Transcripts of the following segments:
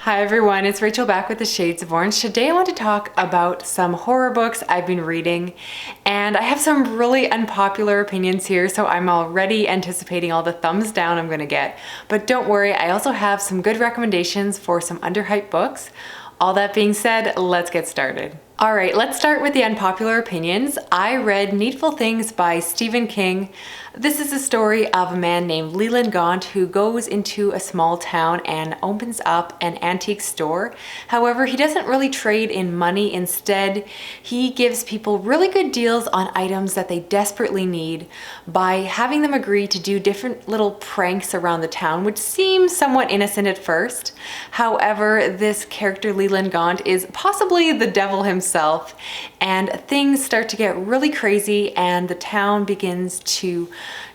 Hi everyone, it's Rachel back with the Shades of Orange. Today I want to talk about some horror books I've been reading, and I have some really unpopular opinions here, so I'm already anticipating all the thumbs down I'm gonna get. But don't worry, I also have some good recommendations for some underhyped books. All that being said, let's get started. All right, let's start with the unpopular opinions. I read Needful Things by Stephen King. This is a story of a man named Leland Gaunt who goes into a small town and opens up an antique store. However, he doesn't really trade in money. Instead, he gives people really good deals on items that they desperately need by having them agree to do different little pranks around the town, which seems somewhat innocent at first. However, this character Leland Gaunt is possibly the devil himself, and things start to get really crazy and the town begins to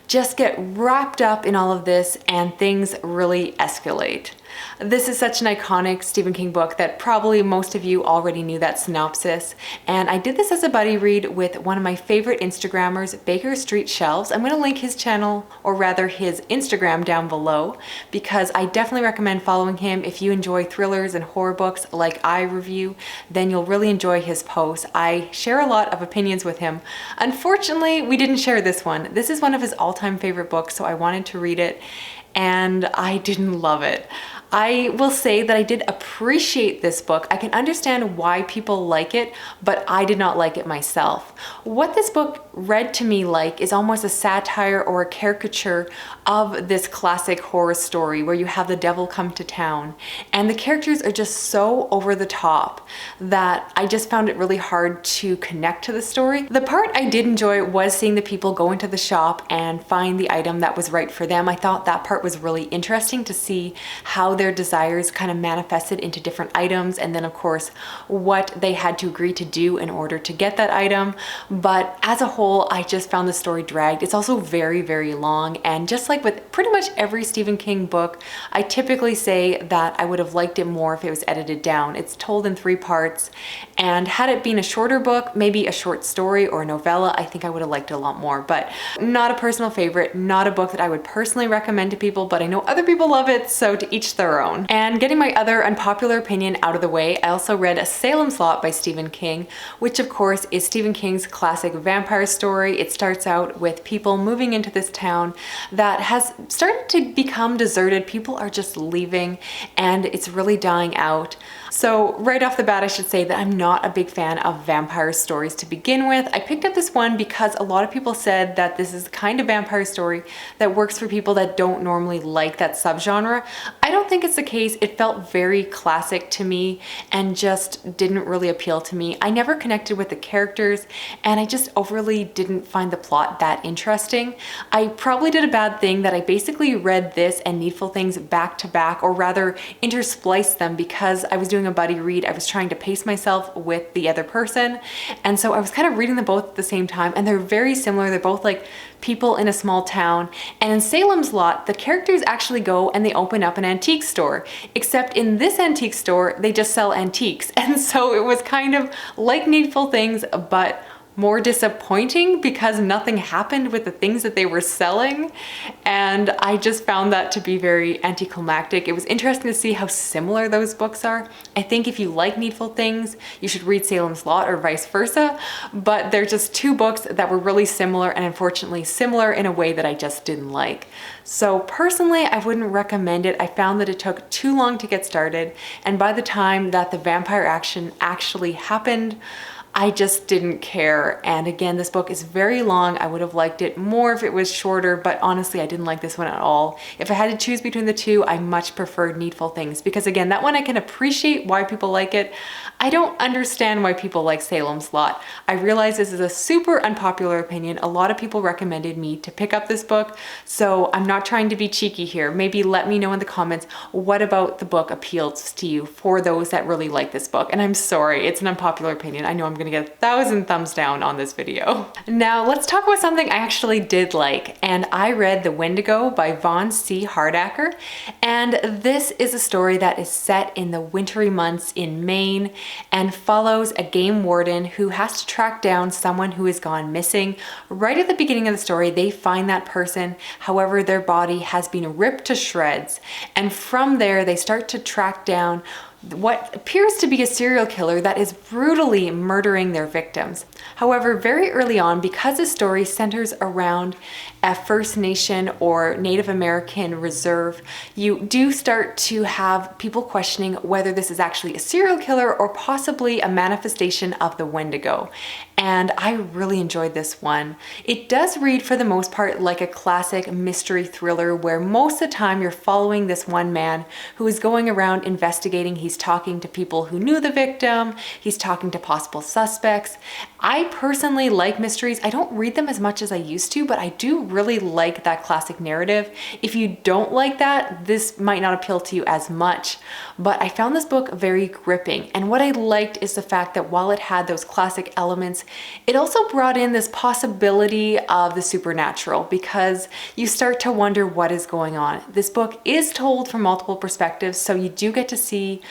just get wrapped up in all of this and things really escalate. This is such an iconic Stephen King book that probably most of you already knew that synopsis, and I did this as a buddy read with one of my favorite Instagrammers, Baker Street Shelves. I'm going to link his channel, or rather his Instagram, down below, because I definitely recommend following him. If you enjoy thrillers and horror books like I review, then you'll really enjoy his posts. I share a lot of opinions with him. Unfortunately, we didn't share this one. This is one of his all-time favorite books, so I wanted to read it, and I didn't love it. I will say that I did appreciate this book. I can understand why people like it, but I did not like it myself. What this book read to me like is almost a satire or a caricature of this classic horror story where you have the devil come to town, and the characters are just so over the top that I just found it really hard to connect to the story. The part I did enjoy was seeing the people go into the shop and find the item that was right for them. I thought that part was really interesting to see how their desires kind of manifested into different items, and then of course what they had to agree to do in order to get that item. But as a whole, I just found the story dragged. It's also very, very long, and just like with pretty much every Stephen King book, I typically say that I would have liked it more if it was edited down. It's told in 3 parts, and had it been a shorter book, maybe a short story or a novella, I think I would have liked it a lot more. But not a personal favorite, not a book that I would personally recommend to people, but I know other people love it, so to each their own. And getting my other unpopular opinion out of the way, I also read Salems Lot by Stephen King, which of course is Stephen King's classic vampire story. It starts out with people moving into this town that has started to become deserted. People are just leaving and it's really dying out. So right off the bat, I should say that I'm not a big fan of vampire stories to begin with. I picked up this one because a lot of people said that this is the kind of vampire story that works for people that don't normally like that subgenre. I don't think it's the case. It felt very classic to me and just didn't really appeal to me. I never connected with the characters, and I just overly didn't find the plot that interesting. I probably did a bad thing that I basically read this and Needful Things back to back, or rather interspliced them, because I was doing a buddy read. I was trying to pace myself with the other person, and so I was kind of reading them both at the same time, and they're very similar. They're both like people in a small town, and in Salem's Lot, the characters actually go and they open up an antique store, except in this antique store, they just sell antiques. And so it was kind of like Needful Things, but more disappointing because nothing happened with the things that they were selling, and I just found that to be very anticlimactic. It was interesting to see how similar those books are. I think if you like Needful Things, you should read Salem's Lot or vice versa, but they're just 2 books that were really similar, and unfortunately similar in a way that I just didn't like. So personally, I wouldn't recommend it. I found that it took too long to get started, and by the time that the vampire action actually happened, I just didn't care. And again, this book is very long. I would have liked it more if it was shorter, but honestly, I didn't like this one at all. If I had to choose between the 2, I much preferred Needful Things, because again, that one I can appreciate why people like it. I don't understand why people like Salem's Lot. I realize this is a super unpopular opinion. A lot of people recommended me to pick up this book, so I'm not trying to be cheeky here. Maybe let me know in the comments what about the book appeals to you for those that really like this book. And I'm sorry, it's an unpopular opinion. I know I'm going gonna get 1,000 thumbs down on this video. Now let's talk about something I actually did like, and I read The Windigo by Vaughn C. Hardacker, and this is a story that is set in the wintry months in Maine and follows a game warden who has to track down someone who has gone missing. Right at the beginning of the story, they find that person, however, their body has been ripped to shreds, and from there they start to track down what appears to be a serial killer that is brutally murdering their victims. However, very early on, because the story centers around a First Nation or Native American reserve, you do start to have people questioning whether this is actually a serial killer or possibly a manifestation of the Wendigo. And I really enjoyed this one. It does read for the most part like a classic mystery thriller where most of the time you're following this one man who is going around investigating. He's talking to people who knew the victim. He's talking to possible suspects. I personally like mysteries. I don't read them as much as I used to, but I do really like that classic narrative. If you don't like that, this might not appeal to you as much, but I found this book very gripping. And what I liked is the fact that while it had those classic elements, it also brought in this possibility of the supernatural, because you start to wonder what is going on. This book is told from multiple perspectives, so you do get to see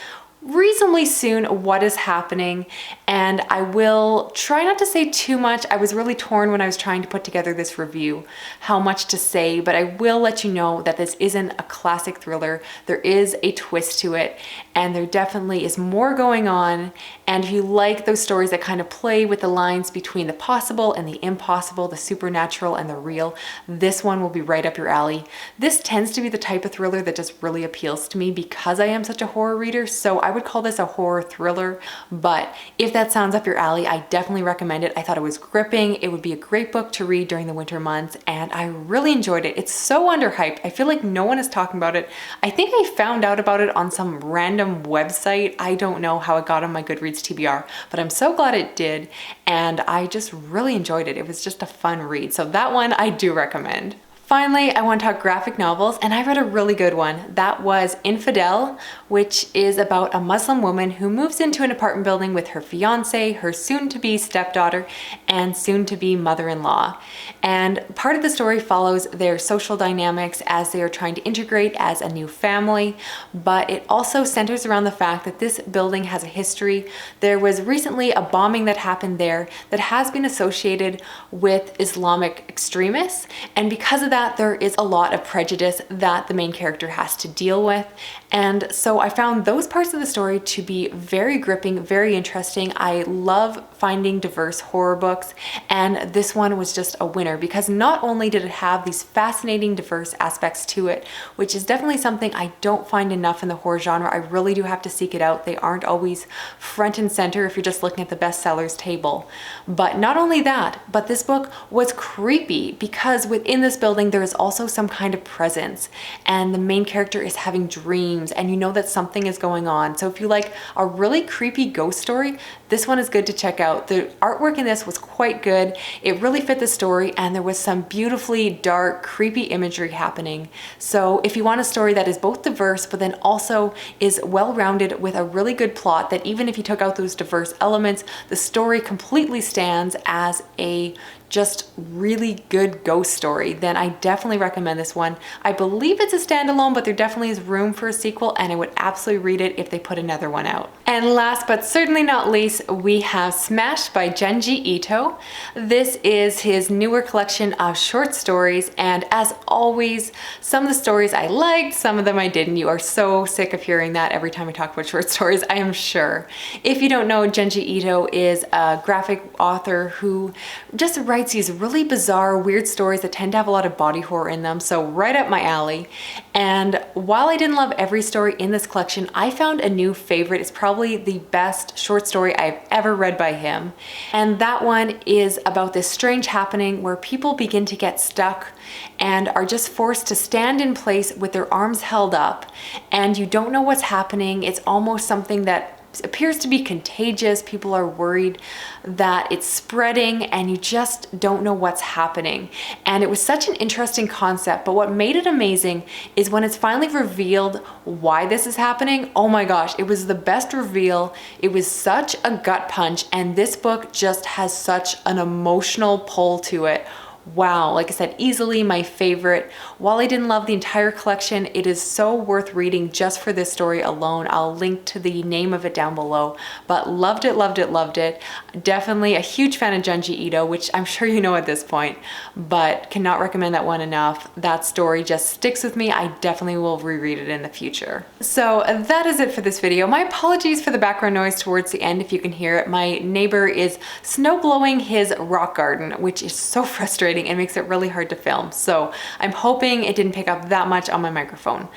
reasonably soon what is happening, and I will try not to say too much. I was really torn when I was trying to put together this review how much to say, but I will let you know that this isn't a classic thriller. There is a twist to it, and there definitely is more going on. And if you like those stories that kind of play with the lines between the possible and the impossible, the supernatural and the real, this one will be right up your alley. This tends to be the type of thriller that just really appeals to me because I am such a horror reader, so I would call this a horror thriller. But if that sounds up your alley, I definitely recommend it. I thought it was gripping. It would be a great book to read during the winter months, and I really enjoyed it. It's so underhyped. I feel like no one is talking about it. I think I found out about it on some random website. I don't know how it got on my Goodreads TBR, but I'm so glad it did, and I just really enjoyed it. It was just a fun read, so that one I do recommend. Finally, I want to talk graphic novels, and I read a really good one. That was Infidel, which is about a Muslim woman who moves into an apartment building with her fiance, her soon-to-be stepdaughter, and soon-to-be mother-in-law. And part of the story follows their social dynamics as they are trying to integrate as a new family, but it also centers around the fact that this building has a history. There was recently a bombing that happened there that has been associated with Islamic extremists, and because of that, there is a lot of prejudice that the main character has to deal with. And so I found those parts of the story to be very gripping, very interesting. I love finding diverse horror books, and this one was just a winner because not only did it have these fascinating, diverse aspects to it, which is definitely something I don't find enough in the horror genre. I really do have to seek it out. They aren't always front and center if you're just looking at the bestsellers table. But not only that, but this book was creepy because within this building there is also some kind of presence, and the main character is having dreams, and you know that something is going on. So if you like a really creepy ghost story, this one is good to check out. The artwork in this was quite good. It really fit the story, and there was some beautifully dark, creepy imagery happening. So if you want a story that is both diverse, but then also is well-rounded with a really good plot, that even if you took out those diverse elements, the story completely stands as a just really good ghost story, then I definitely recommend this one. I believe it's a standalone, but there definitely is room for a sequel, and I would absolutely read it if they put another one out. And last but certainly not least, we have Smashed by Junji Ito. This is his newer collection of short stories, and as always, some of the stories I liked, some of them I didn't. You are so sick of hearing that every time I talk about short stories, I am sure. If you don't know, Junji Ito is a graphic author who just writes these really bizarre, weird stories that tend to have a lot of body horror in them, so right up my alley. And while I didn't love every story in this collection, I found a new favorite. It's probably the best short story I've ever read by him. And that one is about this strange happening where people begin to get stuck and are just forced to stand in place with their arms held up, and you don't know what's happening. It's almost something that appears to be contagious. People are worried that it's spreading and you just don't know what's happening. And it was such an interesting concept, but what made it amazing is when it's finally revealed why this is happening. Oh my gosh, it was the best reveal. It was such a gut punch, and this book just has such an emotional pull to it. Wow, like I said, easily my favorite. While I didn't love the entire collection, it is so worth reading just for this story alone. I'll link to the name of it down below, but loved it, loved it, loved it. Definitely a huge fan of Junji Ito, which I'm sure you know at this point, but cannot recommend that one enough. That story just sticks with me. I definitely will reread it in the future. So that is it for this video. My apologies for the background noise towards the end if you can hear it. My neighbor is snow blowing his rock garden, which is so frustrating and makes it really hard to film. So I'm hoping it didn't pick up that much on my microphone.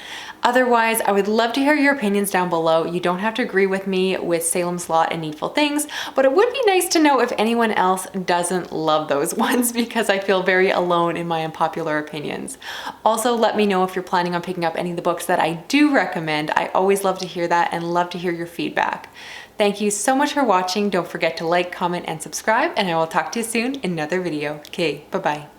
Otherwise, I would love to hear your opinions down below. You don't have to agree with me with Salems Lot and Needful things, but it would be nice to know if anyone else doesn't love those ones, because I feel very alone in my unpopular opinions. Also, let me know if you're planning on picking up any of the books that I do recommend. I always love to hear that and love to hear your feedback. Thank you so much for watching. Don't forget to like, comment, and subscribe, and I will talk to you soon in another video. Okay, bye-bye.